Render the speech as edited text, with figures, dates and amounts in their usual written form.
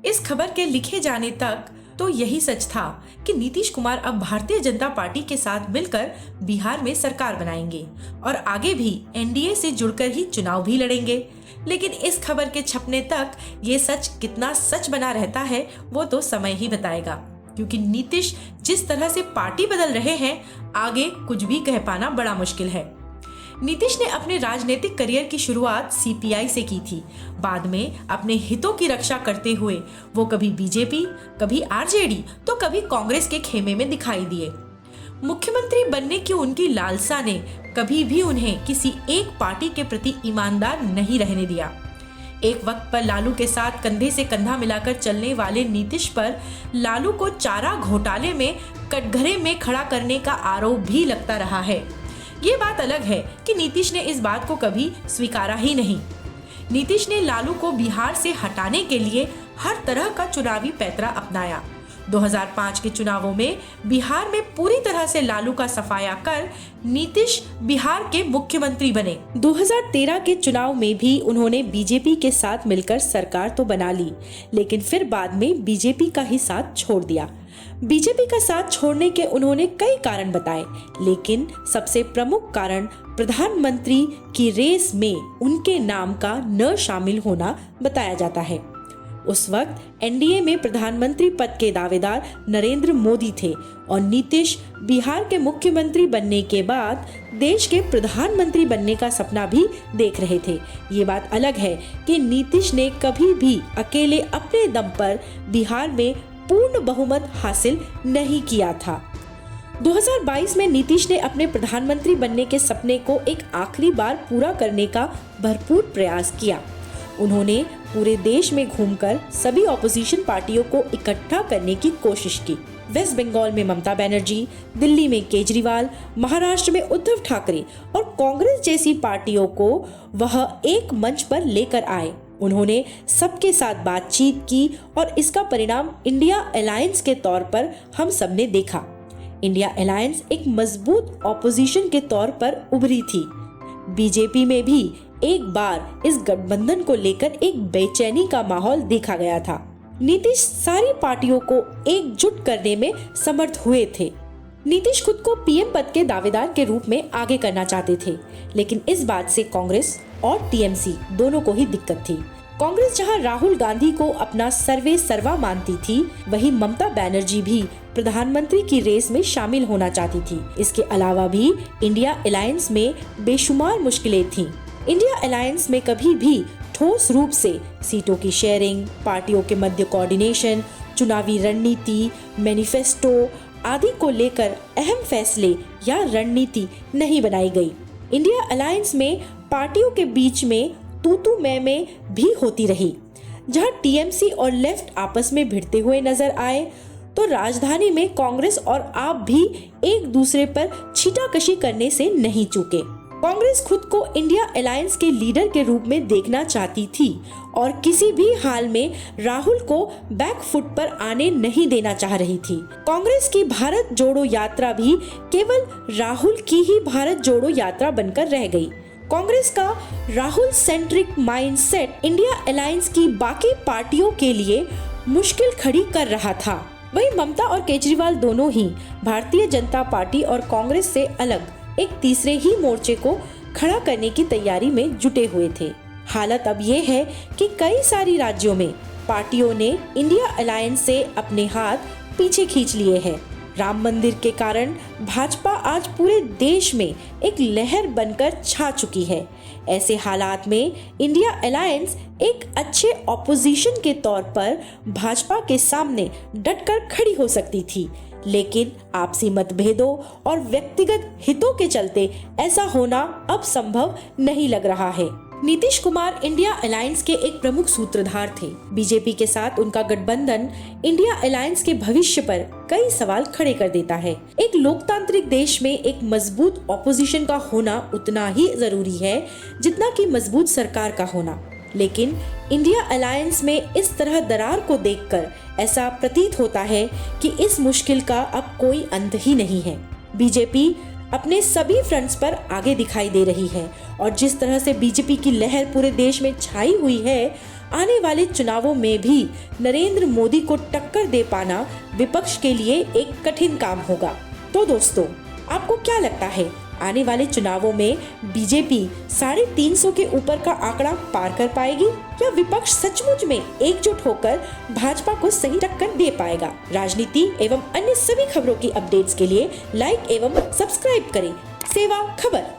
इस खबर के लिखे जाने तक तो यही सच था कि नीतीश कुमार अब भारतीय जनता पार्टी के साथ मिलकर बिहार में सरकार बनाएंगे और आगे भी एनडीए से जुड़कर ही चुनाव भी लड़ेंगे। लेकिन इस खबर के छपने तक ये सच कितना सच बना रहता है वो तो समय ही बताएगा, क्योंकि नीतीश जिस तरह से पार्टी बदल रहे हैं, आगे कुछ भी कह पाना बड़ा मुश्किल है। नीतीश ने अपने राजनीतिक करियर की शुरुआत सीपीआई से की थी। बाद में अपने हितों की रक्षा करते हुए वो कभी बीजेपी, कभी आरजेडी तो कभी कांग्रेस के खेमे में दिखाई दिए। मुख्यमंत्री बनने की उनकी लालसा ने कभी भी उन्हें किसी एक पार्टी के प्रति ईमानदार नहीं रहने दिया। एक वक्त पर लालू के साथ कंधे से कंधा मिलाकर चलने वाले नीतीश पर लालू को चारा घोटाले में कटघरे में खड़ा करने का आरोप भी लगता रहा है। ये बात अलग है कि नीतीश ने इस बात को कभी स्वीकारा ही नहीं। नीतीश ने लालू को बिहार से हटाने के लिए हर तरह का चुनावी पैंतरा अपनाया। 2005 के चुनावों में बिहार में पूरी तरह से लालू का सफाया कर नीतीश बिहार के मुख्यमंत्री बने। 2013 के चुनाव में भी उन्होंने बीजेपी के साथ मिलकर सरकार तो बना ली, लेकिन फिर बाद में बीजेपी का ही साथ छोड़ दिया। बीजेपी का साथ छोड़ने के उन्होंने कई कारण बताए, लेकिन सबसे प्रमुख कारण प्रधानमंत्री की रेस में उनके नाम का न शामिल होना बताया जाता है। उस वक्त एनडीए में प्रधानमंत्री पद के दावेदार नरेंद्र मोदी थे और नीतीश बिहार के मुख्यमंत्री बनने के बाद देश के प्रधानमंत्री बनने का सपना भी देख रहे थे। ये बात अलग है कि नीतीश ने कभी भी अकेले अपने दम पर बिहार में पूर्ण बहुमत हासिल नहीं किया था। 2022 में नीतीश ने अपने प्रधानमंत्री बनने के सपने को एक आखिरी बार पूरा करने का भरपूर प्रयास किया। उन्होंने पूरे देश में घूमकर सभी ऑपोजिशन पार्टियों को इकट्ठा करने की कोशिश की। वेस्ट बंगाल में ममता बनर्जी, दिल्ली में केजरीवाल, महाराष्ट्र में उद्धव ठाकरे और कांग्रेस जैसी पार्टियों को वह एक मंच पर लेकर आए। उन्होंने सबके साथ बातचीत की और इसका परिणाम इंडिया अलायंस के तौर पर हम सबने देखा। इंडिया अलायंस एक मजबूत ऑपोजिशन के तौर पर उभरी थी। बीजेपी में भी एक बार इस गठबंधन को लेकर एक बेचैनी का माहौल देखा गया था। नीतीश सारी पार्टियों को एकजुट करने में समर्थ हुए थे। नीतीश खुद को पीएम पद के दावेदार के रूप में आगे करना चाहते थे, लेकिन इस बात से कांग्रेस और टीएमसी दोनों को ही दिक्कत थी। कांग्रेस जहां राहुल गांधी को अपना सर्वे सर्वा मानती थी, वहीं ममता बनर्जी भी प्रधानमंत्री की रेस में शामिल होना चाहती थी। इसके अलावा भी इंडिया अलायंस में बेशुमार मुश्किलें थीं। इंडिया अलायंस में कभी भी ठोस रूप से सीटों की शेयरिंग, पार्टियों के मध्य कोऑर्डिनेशन, चुनावी रणनीति, मैनिफेस्टो आदि को लेकर अहम फैसले या रणनीति नहीं बनाई गई। इंडिया अलायंस में पार्टियों के बीच में तू मैं भी होती रही। जहां टीएमसी और लेफ्ट आपस में भिड़ते हुए नजर आए, तो राजधानी में कांग्रेस और आप भी एक दूसरे पर छीटाकशी करने से नहीं चूके। कांग्रेस खुद को इंडिया अलायंस के लीडर के रूप में देखना चाहती थी और किसी भी हाल में राहुल को बैक फुट पर आने नहीं देना चाह रही थी। कांग्रेस की भारत जोड़ो यात्रा भी केवल राहुल की ही भारत जोड़ो यात्रा बनकर रह गई। कांग्रेस का Rahul centric mindset India alliance की बाकी पार्टियों के लिए मुश्किल खड़ी कर रहा था। वहीं ममता और केजरीवाल दोनों ही भारतीय जनता पार्टी और कांग्रेस से अलग एक तीसरे ही मोर्चे को खड़ा करने की तैयारी में जुटे हुए थे। हालत अब ये है कि कई सारी राज्यों में पार्टियों ने इंडिया अलायंस से अपने हाथ पीछे खींच लिए हैं। राम मंदिर के कारण भाजपा आज पूरे देश में एक लहर बनकर छा चुकी है। ऐसे हालात में इंडिया अलायंस एक अच्छे ऑपोजिशन के तौर पर भाजपा के सामने डटकर खड़ी हो सकती थी, लेकिन आपसी मतभेदों और व्यक्तिगत हितों के चलते ऐसा होना अब संभव नहीं लग रहा है। नीतीश कुमार इंडिया अलायंस के एक प्रमुख सूत्रधार थे। बीजेपी के साथ उनका गठबंधन इंडिया अलायंस के भविष्य पर कई सवाल खड़े कर देता है। एक लोकतांत्रिक देश में एक मजबूत ऑपोजिशन का होना उतना ही जरूरी है जितना कि मजबूत सरकार का होना। लेकिन इंडिया अलायंस में इस तरह दरार को देखकर ऐसा प्रतीत होता है कि इस मुश्किल का अब कोई अंत ही नहीं है। बीजेपी अपने सभी फ्रंट्स पर आगे दिखाई दे रही है और जिस तरह से बीजेपी की लहर पूरे देश में छाई हुई है, आने वाले चुनावों में भी नरेंद्र मोदी को टक्कर दे पाना विपक्ष के लिए एक कठिन काम होगा। तो दोस्तों, आपको क्या लगता है, आने वाले चुनावों में बीजेपी 350 के ऊपर का आंकड़ा पार कर पाएगी या विपक्ष सचमुच में एकजुट होकर भाजपा को सही टक्कर दे पाएगा? राजनीति एवं अन्य सभी खबरों की अपडेट्स के लिए लाइक एवं सब्सक्राइब करें सेवा खबर।